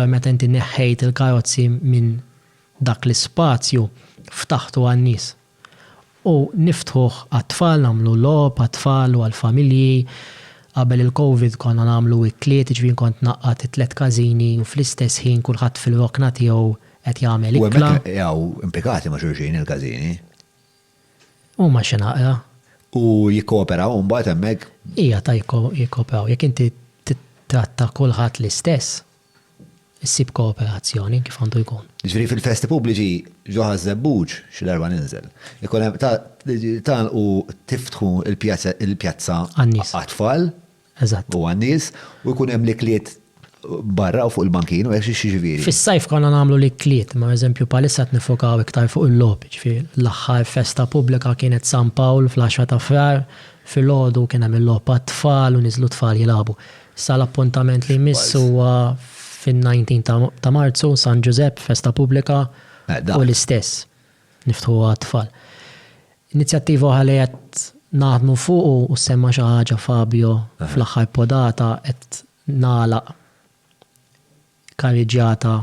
meta inti neħħejt il-karozzi minn dak l-ispazju ftaħtu għan-nies. U niftħuh għat-tfal, nagħmlu lob għat-tfal u għall-familji. Qabel il-Covid konna nagħmlu ikliet, ġifieri kont naqqat 3 każini u fl-istess ħin kulħadd fil-rokna tiegħu qed jagħmel ikla. U hemmhekk impjegati ma' xulxin il-każini. Huma xi naqra. U jikkooperaw mbagħad hemmhekk. Hija ta' jikkooperaw. Jekk inti titratta kulħadd l-istess, issib kooperazzjoni kif għandu jkun. Ġifieri fil-festi pubbliċi ġoħa żebbuġ xi darba ninżel. Ikun hemm tagħlqu tiftħu il-pjazza għat-tfal u għan-nies u jkun hemm l-ikliet barra u fuq il-bankin u hekk xi ġifieri. Fis-sajf konna nagħmlu l-ikliet, ma' eżempju palissa qed nifokaw iktar fuq il-logħob, ġifieri l-aħħar festa pubblika kienet San Pawl fl-10 ta' frar, fil-għodu kien hemm il-logħob għat-tfal u niżlu tfal jilagħbu. Sa l-appuntament li jmiss huwa fin-19 ta' Marzu, San Giuseppe, festa pubblika u l-istess niftħu għat-tfal. Inizjattiva oħra li qed naħdmu fuq u semma xi ħaġa Fabio fl-aħħar podata qed nagħlaq karriġjata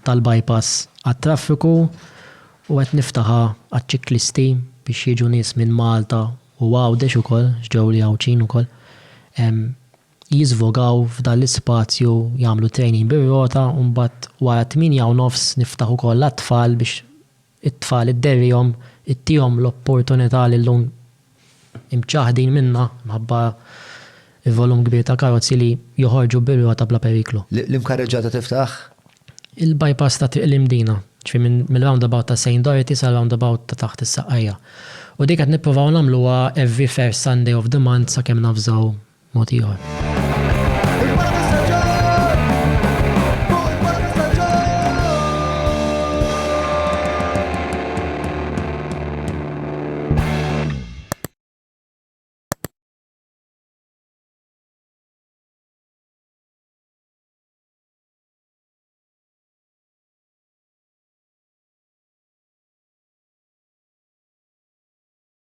tal-bypass għat-traffiku u qed niftaħa għaċ-ċiklisti biex jiġu nies minn Malta u Għawdex ukoll, ġew li Għawċin ukoll. Jizvogaw f'dan l-ispazju jagħmlu training bir-rota u mbagħad wara 8:09 niftaħ ukoll għat-tfal biex it-tfal idderrihom ittihom l-opportunità li llum imċaħdin minnha minħabba il-volum kbir ta' karozzi li joħorġu bir-rota bla periklu. L-imkarreġġata tiftaħ? Il-bypass ta' triq l-Imdina, ġifieri mill-roundabout ta' St. Dorothy sa roundabout ta' taħt is-Saqqajja. U dik qed nippruvaw nagħmluha every first Sunday of the month sakemm nafżaw mod ieħor.